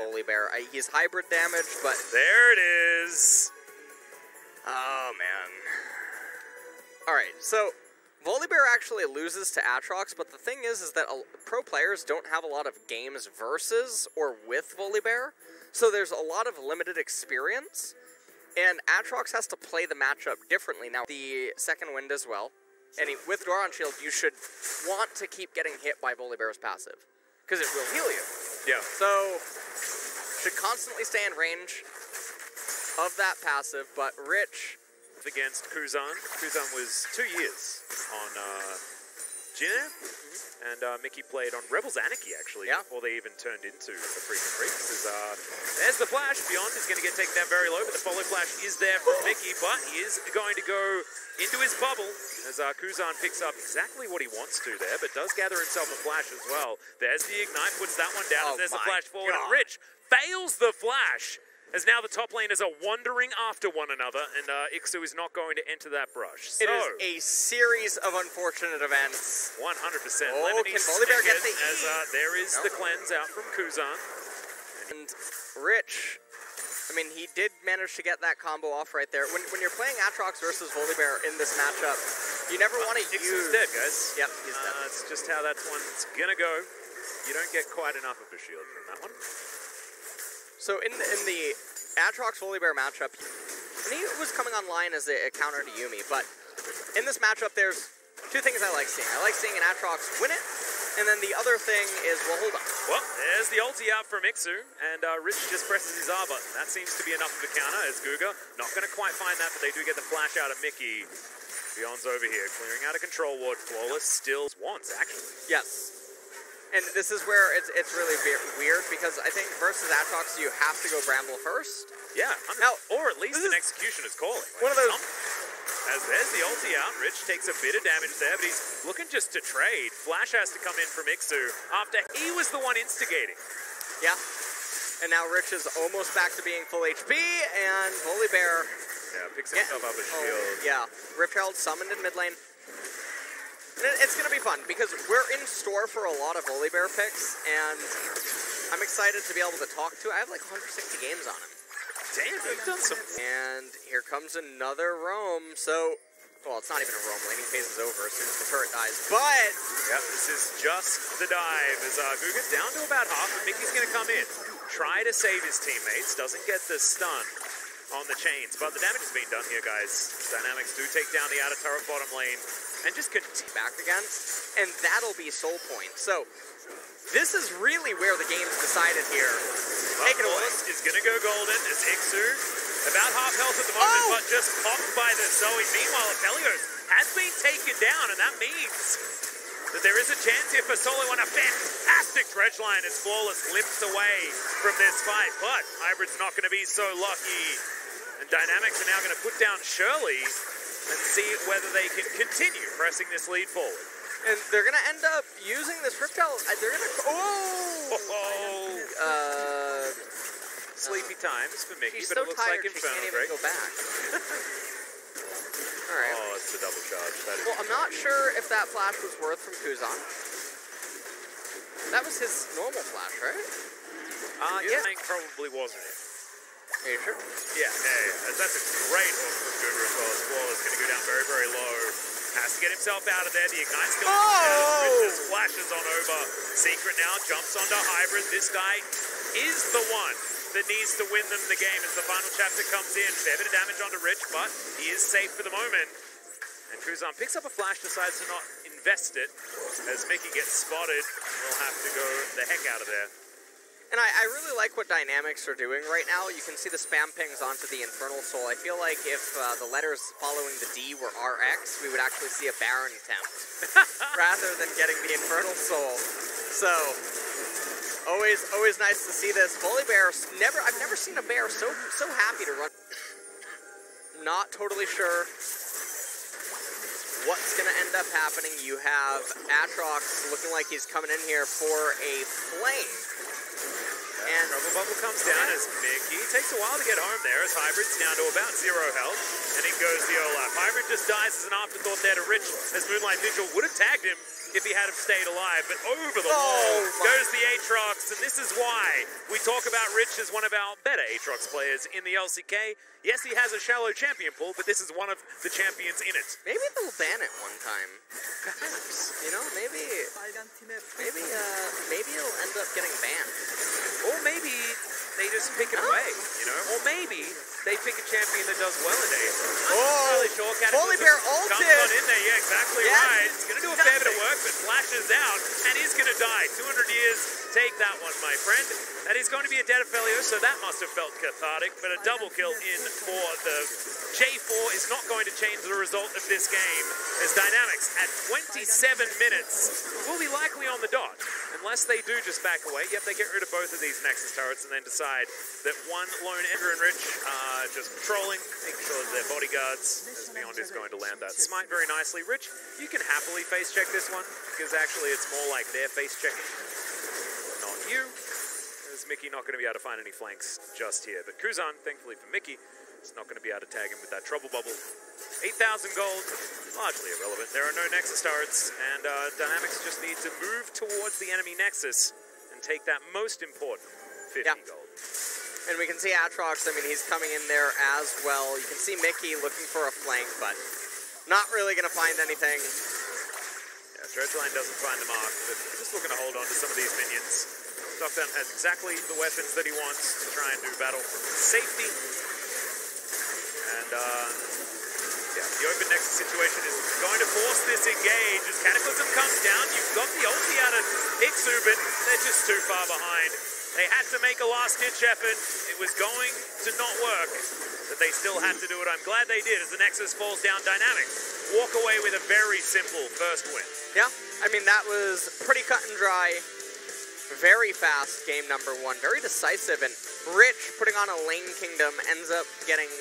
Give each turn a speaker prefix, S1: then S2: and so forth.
S1: Volibear. He's hybrid damage, but...
S2: There it is!
S1: Oh, man. Alright, so Volibear actually loses to Aatrox, but the thing is that pro players don't have a lot of games versus or with Volibear, so there's a lot of limited experience, and Aatrox has to play the matchup differently. Now, the second wind as well, and with Doron Shield, you should want to keep getting hit by Volibear's passive, because it will heal you.
S2: Yeah.
S1: So, should constantly stay in range of that passive, but Rich...
S2: against Kuzan. Kuzan was 2 years on Jin, and Mickey played on Rebels Anarchy, actually, before they even turned into the freaking freaks. There's the flash. Beyond is going to get taken down very low, but the follow flash is there from Mickey, but he is going to go into his bubble as Kuzan picks up exactly what he wants to there, but does gather himself a flash as well. There's the Ignite, puts that one down, and there's the flash forward, and Rich fails the flash. As now the top laners are wandering after one another, and Ixu is not going to enter that brush. So,
S1: it is a series of unfortunate events.
S2: 100%.
S1: Oh, can Volibear get the E?
S2: As there is the cleanse out from Kuzan.
S1: And Rich, I mean, he did manage to get that combo off right there. When you're playing Aatrox versus Volibear in this matchup, you never want to use...
S2: Ixu's dead, guys.
S1: Yep, he's dead.
S2: It's just how that one's gonna go. You don't get quite enough of a shield from that one.
S1: So in the Aatrox Volibear matchup, and he was coming online as a counter to Yuumi, but in this matchup there's two things I like seeing. I like seeing an Aatrox win it, and then the other thing is, well, hold on. Well,
S2: there's the ulti out from Ixu, and Rich just presses his R button. That seems to be enough of a counter, as Guga not going to quite find that, but they do get the flash out of Mickey. Beyond's over here, clearing out a control ward. Flawless still wants, actually.
S1: Yes. And this is where it's really weird, because I think versus Aatrox, you have to go Bramble first.
S2: Yeah, now, or at least an execution is calling.
S1: One of those...
S2: As there's the ulti out, Rich takes a bit of damage there, but he's looking just to trade. Flash has to come in from Ixu after he was the one instigating.
S1: Yeah, and now Rich is almost back to being full HP, and Volibear...
S2: Yeah, picks himself up a shield.
S1: Yeah, Riptail summoned in mid lane. It's going to be fun, because we're in store for a lot of Volibear picks, and I'm excited to be able to talk to. I have like 160 games on him.
S2: Damn, you've done some.
S1: And here comes another roam, so... Well, it's not even a roam. Laning phase is over as soon as the turret dies, but...
S2: Yep, this is just the dive, as Guga's down to about half, but Mickey's going to come in. Try to save his teammates, doesn't get the stun on the chains, but the damage is being done here, guys. Dynamics do take down the outer turret bottom lane, and just continue
S1: back against, and that'll be soul point. So, this is really where the game's decided here. Take it away.
S2: Is going to go golden as Ixu, about half health at the moment, but just popped by the Zoe. Meanwhile, Aphelios has been taken down, and that means that there is a chance here for Solo on a fantastic dredge line as Flawless limps away from this fight, but Hybrid's not going to be so lucky. And Dynamics are now going to put down Shirley and see whether they can continue pressing this lead forward.
S1: And they're going to end up using this Riptail. They're going to...
S2: Sleepy times for Mickey, but
S1: so
S2: it looks like Inferno Break.
S1: Go back. All right.
S2: Oh, it's the double charge.
S1: Well, I'm not sure if that flash was worth from Kuzan. That was his normal flash, right?
S2: Yeah, probably wasn't it.
S1: Are you sure?
S2: Yeah. That's a great hook from Guga as well. As Flawless going to go down very, very low. Has to get himself out of there. The Ignite's going to just flashes on over. Secret now jumps onto Hybrid. This guy is the one that needs to win them the game as the final chapter comes in. Fair bit of damage onto Rich, but he is safe for the moment. And Kuzan picks up a flash, decides to not invest it. As Mickey gets spotted, we'll have to go the heck out of there.
S1: And I really like what Dynamics are doing right now. You can see the spam pings onto the Infernal Soul. I feel like if the letters following the D were RX, we would actually see a Baron attempt rather than getting the Infernal Soul. So, always nice to see this. Volibear, I've never seen a bear so happy to run. Not totally sure what's going to end up happening. You have Aatrox looking like he's coming in here for a flame. And
S2: Trouble Bubble comes down as Mickey takes a while to get home there as Hybrid's down to about 0 health. And in goes the Olaf. Hybrid just dies as an afterthought there to Rich as Moonlight Vigil would have tagged him if he had have stayed alive, but over the wall goes the Aatrox, and this is why we talk about Rich as one of our better Aatrox players in the LCK. Yes, he has a shallow champion pool, but this is one of the champions in it.
S1: Maybe they'll ban it one time. Perhaps. You know, maybe it'll end up getting banned.
S2: Or maybe they just pick it away, you know? Or maybe they pick a champion that does well at Aatrox. I'm not really sure.
S1: Volibear ulted!
S2: Comes on in there, yeah, exactly right. He's going to do a fair bit of work, but flashes out, and he's going to die. 200 years, take that one, my friend. That is going to be a dead Ophelio, so that must have felt cathartic, but a double kill in for the J4 is not going to change the result of this game, as Dynamics at 27 minutes will be likely on the dot, unless they do just back away. Yep, they get rid of both of these Nexus turrets and then decide that one lone Edgar and Rich are just patrolling, making sure that their bodyguards, as Beyond is going to land that smite very nicely. Rich, you can happily face check this one, because actually it's more like they're face checking, not you. As Mickey not going to be able to find any flanks just here. But Kuzan, thankfully for Mickey, is not going to be able to tag him with that trouble bubble. 8,000 gold, largely irrelevant. There are no Nexus turrets, and Dynamics just need to move towards the enemy Nexus and take that most important 50 gold.
S1: And we can see Aatrox, I mean, he's coming in there as well. You can see Mickey looking for a flank, but not really going to find anything.
S2: Yeah, Dredgeline doesn't find the mark, but just looking to hold on to some of these minions. Stockdown has exactly the weapons that he wants to try and do battle safety. And, yeah, the open Nexus situation is going to force this engage as Cataclysm comes down. You've got the ulti out of Ixu, but they're just too far behind. They had to make a last-ditch effort. It was going to not work, but they still had to do it. I'm glad they did as the Nexus falls down. Dynamics walk away with a very simple first win.
S1: Yeah, I mean, that was pretty cut and dry. Very fast game number 1, very decisive, and Rich, putting on a lane kingdom, ends up getting